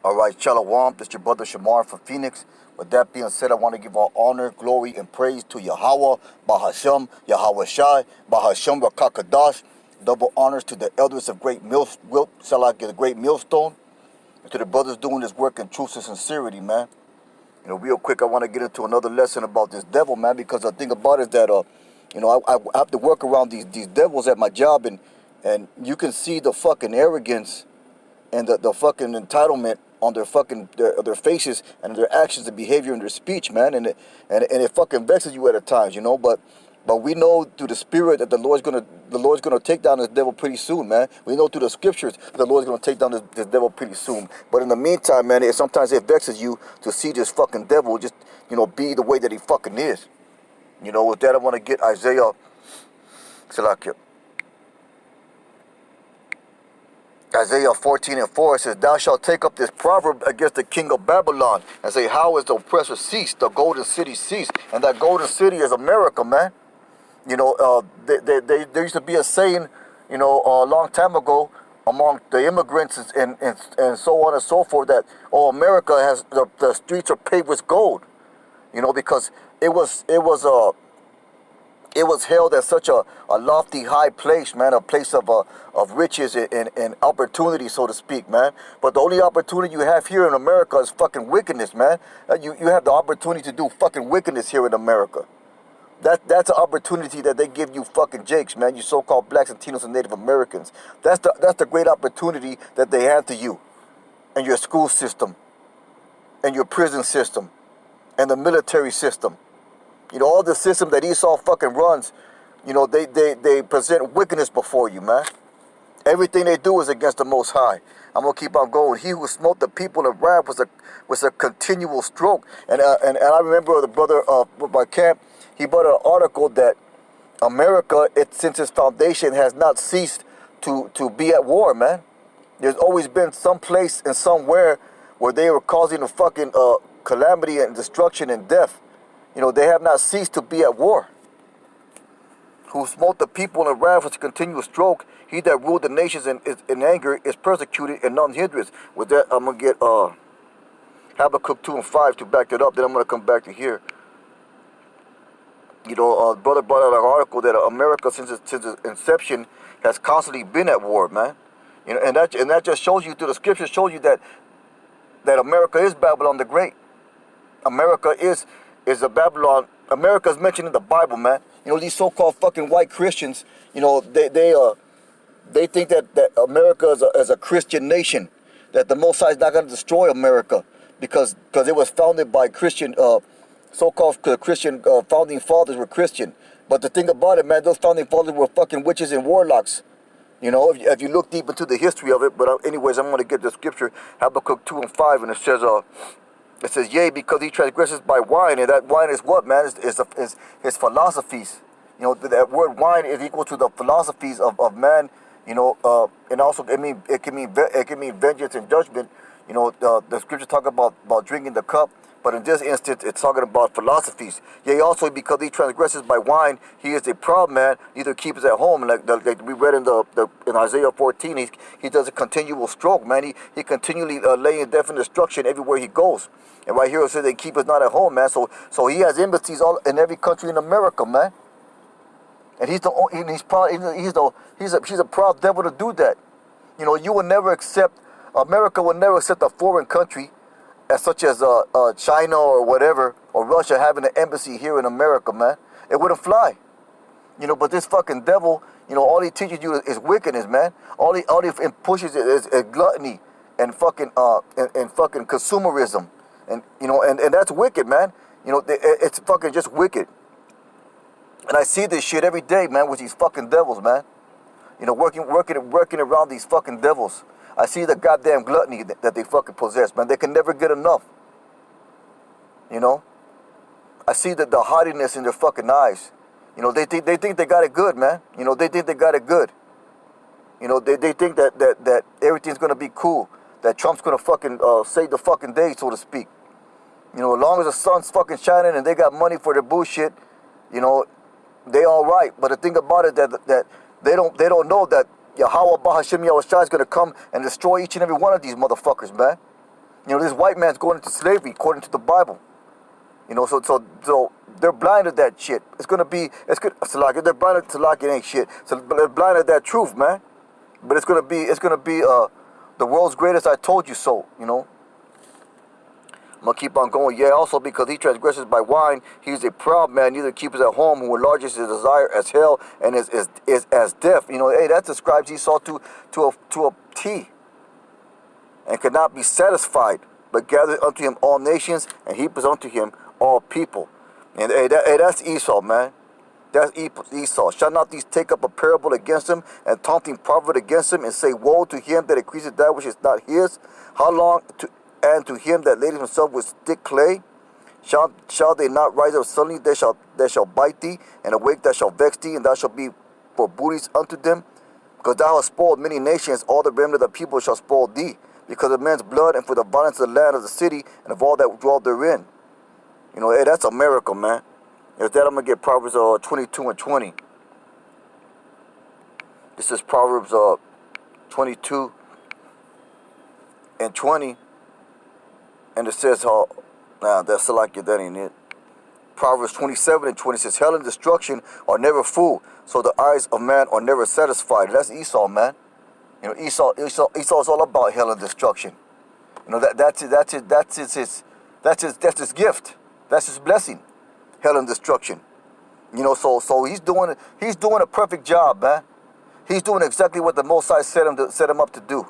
All right, Shalom. This is your brother Shamar from Phoenix. With that being said, I want to give all honor, glory, and praise to Yahawah, BAHASHAM, YAHAWAHSHI, BAHASHAM, RAWCHAA, QUADASH. Double honors to the elders of great the great millstone, and to the brothers doing this work in truth and sincerity, man. You know, real quick, I want to get into another lesson about this devil, man, because the thing about it is that, I have to work around these devils at my job, and you can see the fucking arrogance and the fucking entitlement on their fucking their faces and their actions and behavior and their speech, man, and it fucking vexes you at times, you know. But we know through the spirit that the Lord's gonna take down this devil pretty soon, man. We know through the scriptures that the Lord's gonna take down this devil pretty soon. But in the meantime, man, sometimes it vexes you to see this fucking devil just, be the way that he fucking is. You know, with that, I want to get Isaiah. Isaiah 14:4 says, "Thou shalt take up this proverb against the king of Babylon and say, how is the oppressor ceased, the golden city ceased?" And that golden city is America, man. You know, there used to be a saying, a long time ago among the immigrants and so on and so forth that, America has the streets are paved with gold. You know, because it was held as such a lofty, high place, man, a place of riches and opportunity, so to speak, man. But the only opportunity you have here in America is fucking wickedness, man. You have the opportunity to do fucking wickedness here in America. That's an opportunity that they give you fucking jakes, man, you so-called blacks, Latinos, and Native Americans. That's the great opportunity that they have to you and your school system and your prison system and the military system. You know, all the system that Esau fucking runs, they present wickedness before you, man. Everything they do is against the Most High. I'm going to keep on going. He who smote the people in wrath was a continual stroke. And I remember the brother by camp, he brought an article that America, since its foundation, has not ceased to be at war, man. There's always been some place and somewhere where they were causing a fucking calamity and destruction and death. You know, they have not ceased to be at war. Who smote the people in wrath with a continual stroke. He that ruled the nations in anger is persecuted and none hindrance. With that, I'm going to get Habakkuk 2:5 to back that up. Then I'm going to come back to here. You know, brother brought out an article that America, since its inception, has constantly been at war, man. You know, and that just shows you, through the scriptures, shows you that America is Babylon the Great. America is a Babylon. America is mentioned in the Bible, man. You know, these so-called fucking white Christians, you know, they think that America is a Christian nation, that the Most High is not going to destroy America because it was founded by Christian, so-called Christian founding fathers were Christian. But the thing about it, man, those founding fathers were fucking witches and warlocks. You know, if you look deep into the history of it. But anyways, I'm going to get the scripture, Habakkuk 2:5, and it says, yea, because he transgresses by wine. And that wine is what, man? Is his philosophies. You know, that word wine is equal to the philosophies of man. You know, and also it can mean vengeance and judgment. You know, the scripture talk about drinking the cup. But in this instance, it's talking about philosophies. Yea, also because he transgresses by wine, he is a proud man, neither keeps at home. Like we read in Isaiah 14, he does a continual stroke, man. He continually laying death and destruction everywhere he goes. And right here it says they keep us not at home, man. So he has embassies all in every country in America, man. And he's proud. He's a proud devil to do that. You know, America will never accept a foreign country, such as China or whatever, or Russia having an embassy here in America, man. It wouldn't fly. You know, but this fucking devil, you know, all he teaches you is wickedness, man. All he pushes is gluttony and fucking consumerism. And you know, and that's wicked, man. You know, it's fucking just wicked. And I see this shit every day, man, with these fucking devils, man. You know, working around these fucking devils. I see the goddamn gluttony that they fucking possess, man. They can never get enough. You know? I see the haughtiness in their fucking eyes. You know, they think they got it good, man. You know, they think they got it good. You know, they think that everything's gonna be cool. That Trump's gonna fucking save the fucking day, so to speak. You know, as long as the sun's fucking shining and they got money for their bullshit, you know, they all right. But the thing about it that they don't know that Yahawah, BAHASHAM, YAHAWAHSHI is going to come and destroy each and every one of these motherfuckers, man. You know, this white man's going into slavery according to the Bible. You know, so they're blind to that shit. It's good. Salaki, they're blind to Salaki, it ain't shit. So they're blind to that truth, man. But it's gonna be the world's greatest I told you so. You know. I'm going to keep on going. Yeah, also because he transgresses by wine, he's a proud man, neither keepers at home, who enlarges his desire as hell and is as death. You know, hey, that describes Esau to a T. And could not be satisfied, but gathered unto him all nations, and heapeth unto him all people. And hey, that's Esau, man. That's Esau. Shall not these take up a parable against him, and taunting proverb against him, and say, woe to him that increaseth that which is not his? How long and to him that ladeth himself with thick clay? Shall they not rise up suddenly? They shall bite thee, and awake that shall vex thee, and thou shalt be for booties unto them. Because thou hast spoiled many nations, all the remnant of the people shall spoil thee, because of men's blood, and for the violence of the land of the city, and of all that dwell therein. You know, hey, that's America, man. Is that I'm going to get Proverbs 22 and 20. This is Proverbs 22 and 20. And it says, that's like it, that ain't it. Proverbs 27 and 20 says, hell and destruction are never full, so the eyes of man are never satisfied. That's Esau, man. You know, Esau is all about hell and destruction. You know, that's his gift. That's his blessing. Hell and destruction. You know, so he's doing a perfect job, man. He's doing exactly what the Most High set him up to do.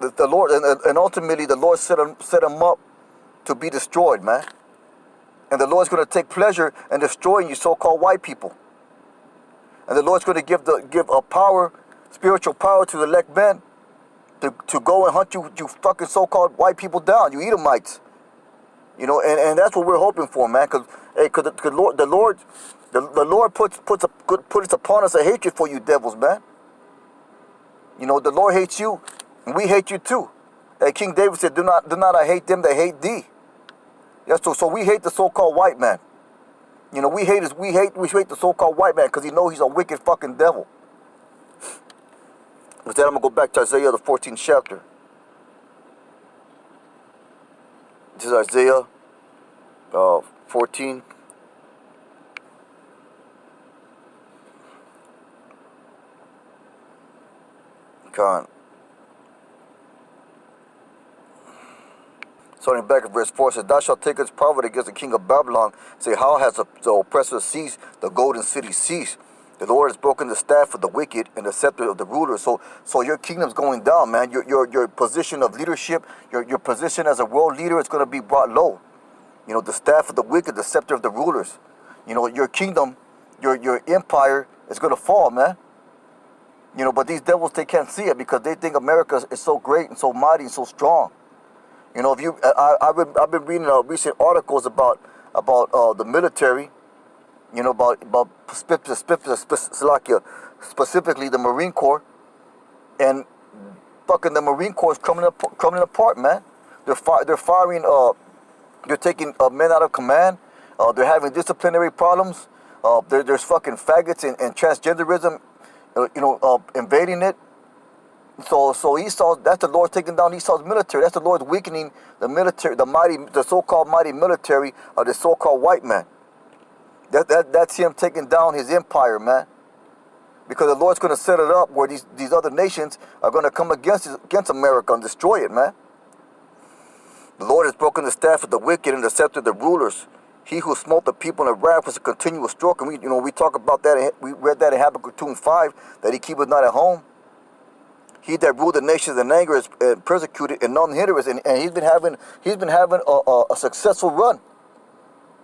The Lord, and ultimately the Lord set him up to be destroyed, man. And the Lord's going to take pleasure in destroying you so-called white people. And the Lord's going to give a power, spiritual power to the elect men to go and hunt you fucking so-called white people down, you Edomites. You know, and that's what we're hoping for, man. Because the Lord puts upon us a hatred for you devils, man. You know, the Lord hates you, and we hate you too. Hey, King David said, do not I hate them that hate thee. Yes, so we hate the so-called white man. You know, we hate the so-called white man because he knows he's a wicked fucking devil. With that, I'm going to go back to Isaiah, the 14th chapter. This is Isaiah 14. Con. Starting back at verse 4 says, thou shalt take its proverb against the king of Babylon. Say, how has the oppressor ceased, the golden city ceased? The Lord has broken the staff of the wicked and the scepter of the ruler. So your kingdom's going down, man. Your position of leadership, your position as a world leader is going to be brought low. You know, the staff of the wicked, the scepter of the rulers. You know, your kingdom, your empire is going to fall, man. You know, but these devils, they can't see it because they think America is so great and so mighty and so strong. You know, I've been reading recent articles about the military. You know, about specifically the Marine Corps, and fucking the Marine Corps is coming apart, man. They're firing. They're taking men out of command. They're having disciplinary problems. There's fucking faggots and transgenderism, invading it. So Esau, that's the Lord taking down Esau's military. That's the Lord weakening the military, the so-called mighty military of the so-called white man. That's him taking down his empire, man. Because the Lord's going to set it up where these other nations are going to come against America and destroy it, man. The Lord has broken the staff of the wicked and the scepter of the rulers. He who smote the people in wrath was a continual stroke. And we talk about that. We read that in Habakkuk 2:5, that he keepeth not at home. He that ruled the nations in anger is persecuted, and none hindereth. And he's been having a successful run.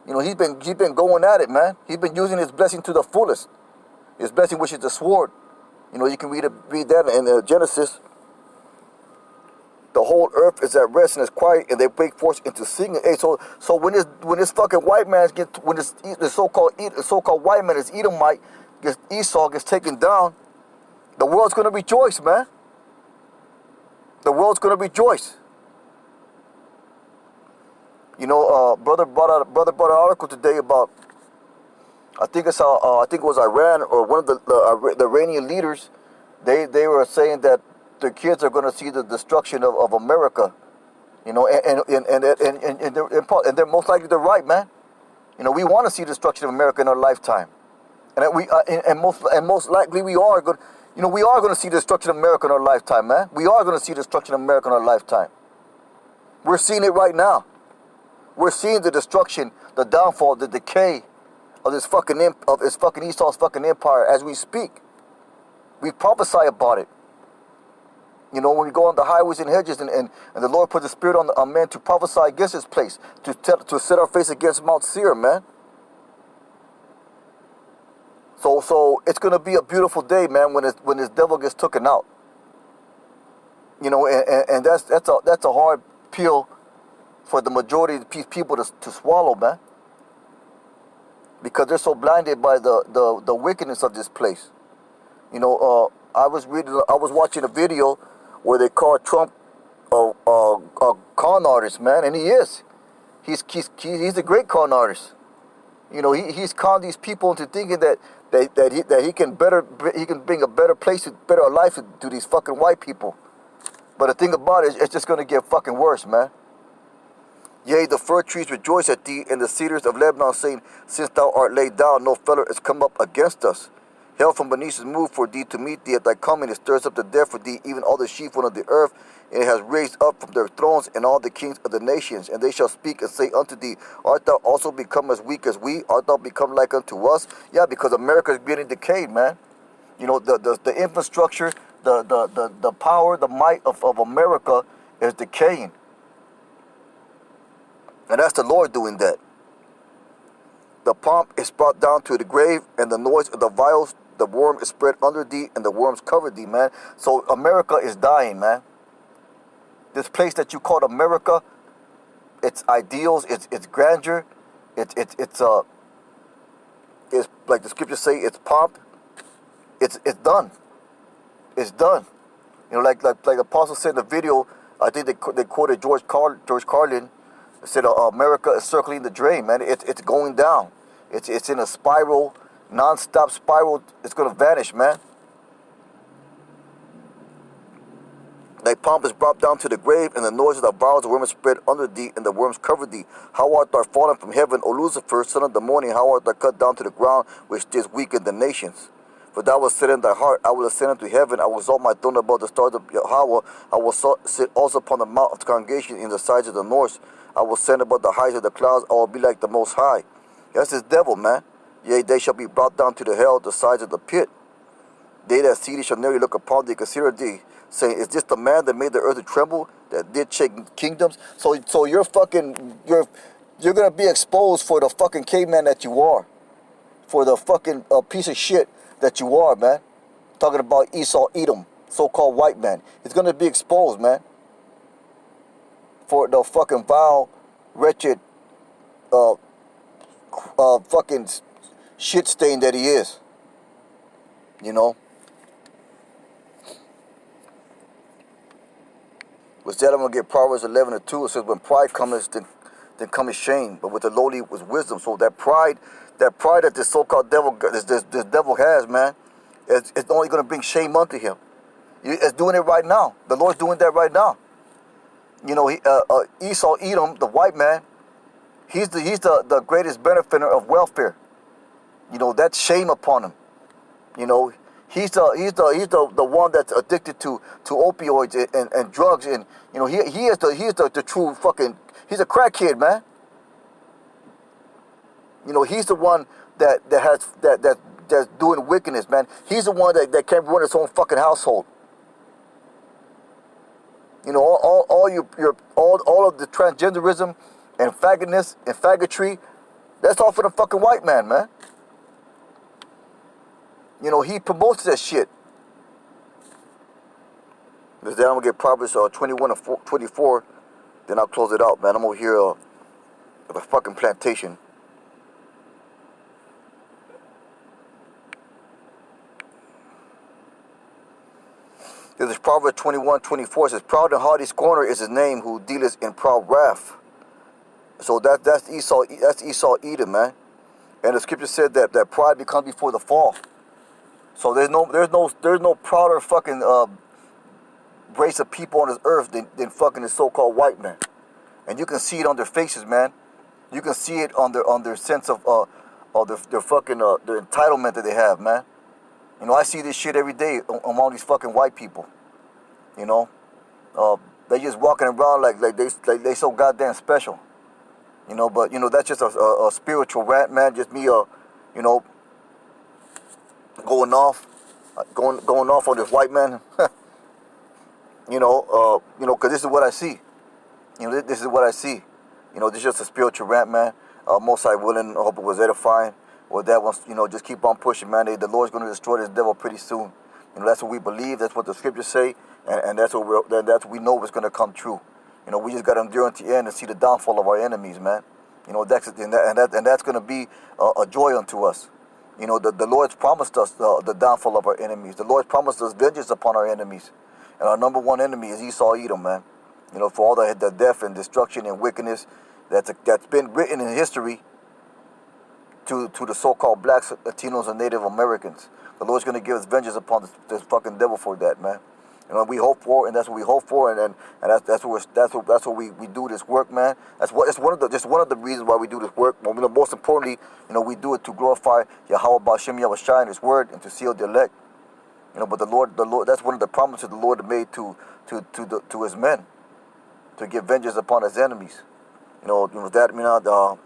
You know, he's been going at it, man. He's been using his blessing to the fullest. His blessing, which is the sword. You know, you can read that in Genesis. The whole earth is at rest and is quiet, and they break forth into singing. Hey, so when this fucking white man the so-called white man is Edomite, Esau gets taken down, the world's gonna rejoice, man. The world's gonna rejoice. You know, brother brought an article today about, I think it was Iran or one of the Iranian leaders. They were saying that their kids are going to see the destruction of America. You know, and they're most likely they're right, man. You know, we want to see the destruction of America in our lifetime, and most likely we are going. You know, we are going to see the destruction of America in our lifetime, man. We are going to see the destruction of America in our lifetime. We're seeing it right now. We're seeing the destruction, the downfall, the decay of this fucking Esau's fucking empire as we speak. We prophesy about it. You know, when we go on the highways and hedges, and the Lord put the Spirit on men to prophesy against this place, to set our face against Mount Seir, man. So it's gonna be a beautiful day, man, when this devil gets taken out. You know, and that's a hard pill for the majority of the people to swallow, man, because they're so blinded by the wickedness of this place. You know, I was watching a video where they call Trump a con artist, man, and he is. He's a great con artist. You know, he's conned these people into thinking that he can bring a better place, better life to these fucking white people. But the thing about it is, it's just gonna get fucking worse, man. Yea, the fir trees rejoice at thee, and the cedars of Lebanon, saying, since thou art laid down, no feller is come up against us. Hell from beneath is moved for thee to meet thee at thy coming. It stirs up the dead for thee, even all the sheepfold of the earth. And it has raised up from their thrones and all the kings of the nations. And they shall speak and say unto thee, art thou also become as weak as we? Art thou become like unto us? Yeah, because America is getting decayed, man. You know, the infrastructure, the power, the might of America is decaying. And that's the Lord doing that. The pomp is brought down to the grave, and the noise of the vials, the worm is spread under thee, and the worms cover thee, man. So America is dying, man. This place that you call America, its ideals, its grandeur, it's like the scriptures say, its pomp, it's done. It's done. You know, like the apostle said in the video, I think they quoted George Carlin. Said America is circling the drain, man. It's going down. It's in a spiral, non-stop spiral. It's gonna vanish, man. Thy pomp is brought down to the grave, and the noise of the vials, the worm is spread under thee, and the worms cover thee. How art thou fallen from heaven, O Lucifer, son of the morning? How art thou cut down to the ground, which didst weaken the nations? For thou wast said in thy heart, I will ascend unto heaven. I will exalt my throne above the stars of YAHAWAH. I will sit also upon the mount of the congregation in the sides of the north. I will send above the heights of the clouds. I will be like the Most High. That's this devil, man. Yea, they shall be brought down to the hell, the sides of the pit. They that see thee shall never look upon thee, consider thee, saying, is this the man that made the earth to tremble, that did shake kingdoms? So you're gonna be exposed for the fucking caveman that you are, for the fucking piece of shit that you are, man. Talking about Esau, Edom, so-called white man. It's gonna be exposed, man, for the fucking vile, wretched, fucking shit stain that he is. You know? With that, I'm going to get Proverbs 11:2. It says, when pride cometh, then cometh shame, but with the lowly was wisdom. So that pride that this so-called devil, this devil has, man, it's only going to bring shame unto him. It's doing it right now. The Lord's doing that right now. You know, Esau, Edom, the white man, he's the greatest benefactor of welfare. You know, that's shame upon him. You know, he's the one that's addicted to opioids and drugs, and you know, he is the true fucking, he's a crackhead, man. You know, he's the one that's doing wickedness, man. He's the one that can't run his own fucking household. You know, all of the transgenderism and faggotness and faggotry, that's all for the fucking white man, man. You know, he promotes that shit. Then I'm gonna get Proverbs 21 and 24. Then I'll close it out, man. I'm over here at the fucking plantation. This is Proverbs 21:24. It says, proud and haughty scorner is his name, who dealeth in proud wrath. So that's Esau, Edom, man. And the scripture said that pride becomes before the fall. So there's no prouder fucking abrasive people on this earth than fucking the so-called white man. And you can see it on their faces, man. You can see it on their sense of their fucking their entitlement that they have, man. You know, I see this shit every day among these fucking white people. You know, they just walking around like they so goddamn special. You know, but you know that's just a spiritual rant, man. Just me, you know, going off on this white man. You know, because this is what I see. You know, this is what I see. You know, this is just a spiritual rant, man. Most High willing, I hope it was edifying. Well, that one, you know, just keep on pushing, man. The Lord's going to destroy this devil pretty soon. You know, that's what we believe. That's what the scriptures say, and that's what we know is going to come true. You know, we just got to endure unto the end and see the downfall of our enemies, man. You know, that's going to be a joy unto us. You know, the Lord's promised us the downfall of our enemies. The Lord's promised us vengeance upon our enemies. And our number one enemy is Esau Edom, man. You know, for all the death and destruction and wickedness that's been written in history to the so-called blacks, Latinos, and Native Americans. The Lord's going to give us vengeance upon this fucking devil for that, man. You know, we hope for, and that's what we hope for, and that's what we do this work, man. It's one of the reasons why we do this work. Well, you know, most importantly, you know, we do it to glorify Yahawah, BAHASHAM, YAHAWAHSHI and His word, and to seal the elect. You know, but the Lord, that's one of the promises the Lord made to His men, to give vengeance upon His enemies. You know, with that, you know,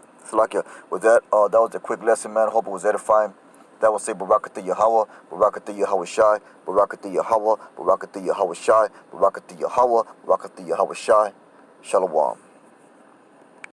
with that, that was a quick lesson, man. I hope it was edifying. That will say Barakatah Yahawah, Barakatah Yahawashi, Barakatah Yahawah, Barakatah Yahawashi, Barakatah Yahawah, Barakatah Yahawashi. Shalom.